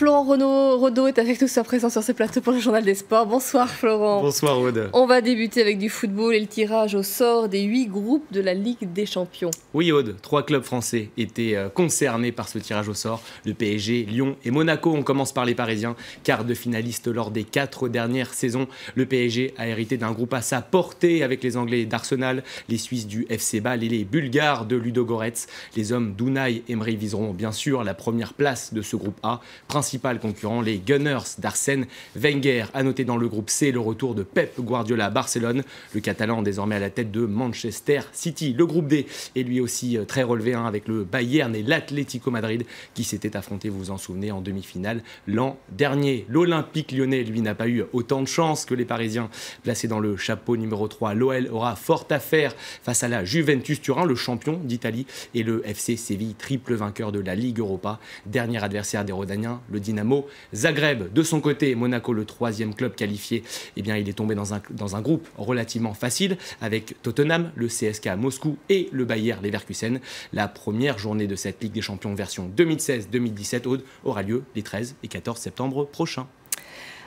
Florent Rodeau est avec nous à présent sur ce plateau pour le Journal des Sports. Bonsoir Florent. Bonsoir Aude. On va débuter avec du football et le tirage au sort des 8 groupes de la Ligue des Champions. Oui Aude, 3 clubs français étaient concernés par ce tirage au sort. Le PSG, Lyon et Monaco. On commence par les Parisiens. Quart de finaliste lors des 4 dernières saisons. Le PSG a hérité d'un groupe à sa portée avec les Anglais d'Arsenal, les Suisses du FC Bâle et les Bulgares de Ludogorets. Les hommes d'Unai Emery viseront bien sûr la première place de ce groupe A. Principal concurrent, les Gunners d'Arsène Wenger. À noter dans le groupe C le retour de Pep Guardiola à Barcelone, le Catalan désormais à la tête de Manchester City. Le groupe D est lui aussi très relevé avec le Bayern et l'Atlético Madrid qui s'étaient affrontés, vous vous en souvenez, en demi-finale l'an dernier. L'Olympique lyonnais, lui, n'a pas eu autant de chance que les Parisiens. Placés dans le chapeau numéro 3, l'OL aura fort à faire face à la Juventus Turin, le champion d'Italie, et le FC Séville, triple vainqueur de la Ligue Europa. Dernier adversaire des Rodaniens, le Dynamo Zagreb. De son côté, Monaco, le 3e club qualifié, il est tombé dans un groupe relativement facile avec Tottenham, le CSKA Moscou et le Bayer Leverkusen. La première journée de cette Ligue des Champions version 2016-2017 aura lieu les 13 et 14 septembre prochains.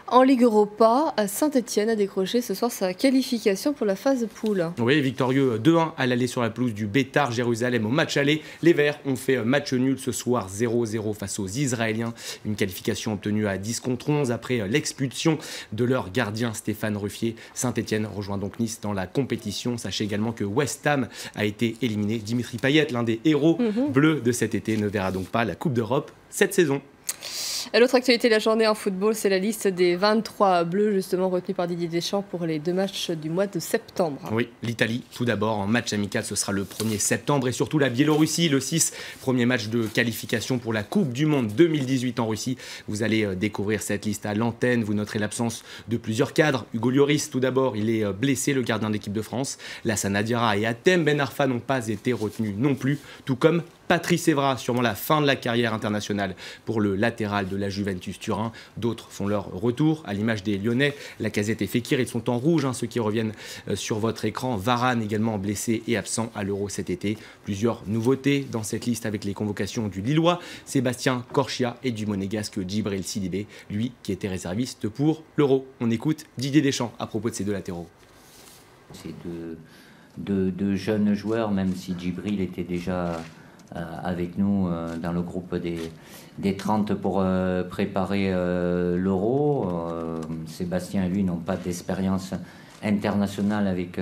En Ligue Europa, Saint-Etienne a décroché ce soir sa qualification pour la phase de poule. Oui, victorieux 2-1 à l'aller sur la pelouse du Beitar Jérusalem au match aller. Les Verts ont fait match nul ce soir 0-0 face aux Israéliens. Une qualification obtenue à 10-11 après l'expulsion de leur gardien Stéphane Ruffier. Saint-Etienne rejoint donc Nice dans la compétition. Sachez également que West Ham a été éliminé. Dimitri Payet, l'un des héros bleus de cet été, ne verra donc pas la Coupe d'Europe cette saison. L'autre actualité de la journée en football, c'est la liste des 23 bleus justement retenus par Didier Deschamps pour les 2 matchs du mois de septembre. Oui, l'Italie tout d'abord en match amical, ce sera le 1er septembre et surtout la Biélorussie le 6, premier match de qualification pour la Coupe du Monde 2018 en Russie. Vous allez découvrir cette liste à l'antenne, vous noterez l'absence de plusieurs cadres. Hugo Lloris tout d'abord, il est blessé, le gardien d'équipe de France. Lassana Diarra et Hatem Ben Arfa n'ont pas été retenus non plus, tout comme Patrice Evra, sûrement la fin de la carrière internationale pour le latéral de la Juventus Turin. D'autres font leur retour, à l'image des Lyonnais. Lacazette et Fekir, ils sont en rouge, ceux qui reviennent sur votre écran. Varane également blessé et absent à l'Euro cet été. Plusieurs nouveautés dans cette liste avec les convocations du Lillois, Sébastien Corchia et du Monégasque Djibril Sidibé, lui qui était réserviste pour l'Euro. On écoute Didier Deschamps à propos de ces deux latéraux. C'est de jeunes joueurs, même si Djibril était déjà avec nous dans le groupe des 30 pour préparer l'Euro. Sébastien et lui n'ont pas d'expérience internationale avec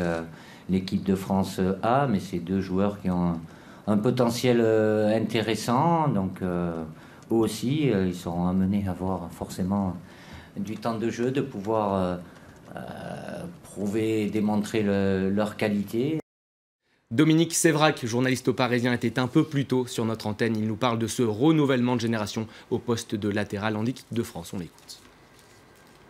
l'équipe de France A, mais c'est 2 joueurs qui ont un potentiel intéressant. Donc eux aussi, ils seront amenés à avoir forcément du temps de jeu, de pouvoir prouver et démontrer leur qualité. Dominique Sévrac, journaliste au Parisien, était un peu plus tôt sur notre antenne. Il nous parle de ce renouvellement de génération au poste de latéral en équipe de France. On l'écoute.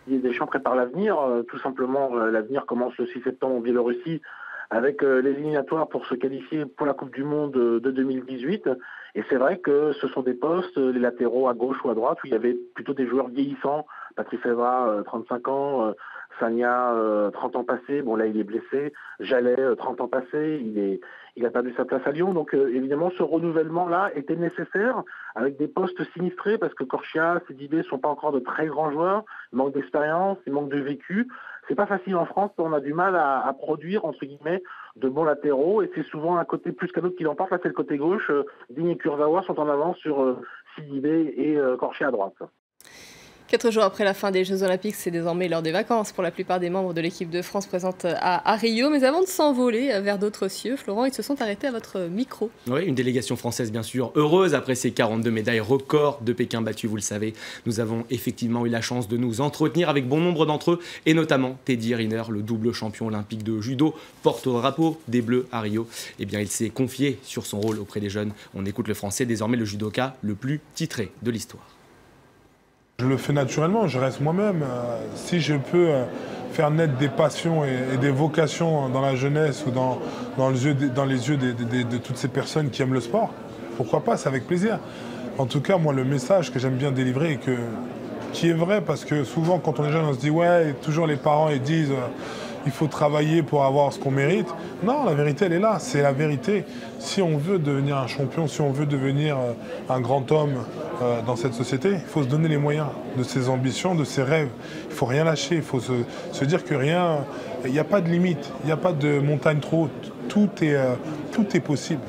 Didier Deschamps prépare l'avenir. Tout simplement, l'avenir commence le 6 septembre en Biélorussie avec les éliminatoires pour se qualifier pour la Coupe du Monde de 2018. Et c'est vrai que ce sont des postes, les latéraux à gauche ou à droite, où il y avait plutôt des joueurs vieillissants. Patrice Evra, 35 ans, Sagna, 30 ans passés. Bon, là, il est blessé. Jallet, 30 ans passés. Il a perdu sa place à Lyon. Donc, évidemment, ce renouvellement-là était nécessaire avec des postes sinistrés parce que Corchia, Sidibé ne sont pas encore de très grands joueurs. Ils manquent d'expérience, ils manquent de vécu. C'est pas facile en France. On a du mal à produire, entre guillemets, de bons latéraux. Et c'est souvent un côté plus qu'un autre qui l'emporte. Là, c'est le côté gauche. Digne et Kurzawa sont en avance sur Sidibé et Corchia à droite. 4 jours après la fin des Jeux Olympiques, c'est désormais l'heure des vacances pour la plupart des membres de l'équipe de France présente à Rio. Mais avant de s'envoler vers d'autres cieux, Florent, ils se sont arrêtés à votre micro. Oui, une délégation française bien sûr heureuse après ces 42 médailles records de Pékin battues, vous le savez. Nous avons effectivement eu la chance de nous entretenir avec bon nombre d'entre eux et notamment Teddy Riner, le double champion olympique de judo, porte-drapeau des Bleus à Rio. Il s'est confié sur son rôle auprès des jeunes. On écoute le français, désormais le judoka le plus titré de l'histoire. Je le fais naturellement, je reste moi-même. Si je peux faire naître des passions et des vocations dans la jeunesse ou dans les yeux de toutes ces personnes qui aiment le sport, pourquoi pas, c'est avec plaisir. En tout cas, moi, le message que j'aime bien délivrer qui est vrai, parce que souvent, quand on est jeune, on se dit « ouais », toujours les parents ils disent il faut travailler pour avoir ce qu'on mérite. Non, la vérité, elle est là, c'est la vérité. Si on veut devenir un champion, si on veut devenir un grand homme dans cette société, il faut se donner les moyens de ses ambitions, de ses rêves. Il ne faut rien lâcher, il faut se dire que rien, il n'y a pas de limite, il n'y a pas de montagne trop haute. Tout est possible.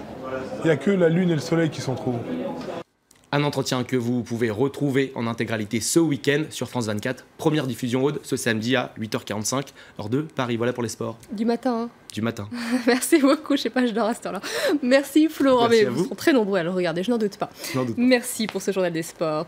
Il n'y a que la lune et le soleil qui sont trop hauts. Un entretien que vous pouvez retrouver en intégralité ce week-end sur France 24. Première diffusion Aude ce samedi à 8h45, heure de Paris. Voilà pour les sports. Du matin. Hein. Du matin. Merci beaucoup, je sais pas, je dors à cette heure-là. Merci Florent, Merci mais à vous serez très nombreux à le regarder, je n'en doute pas. Je n'en doute pas. Merci pour ce journal des sports.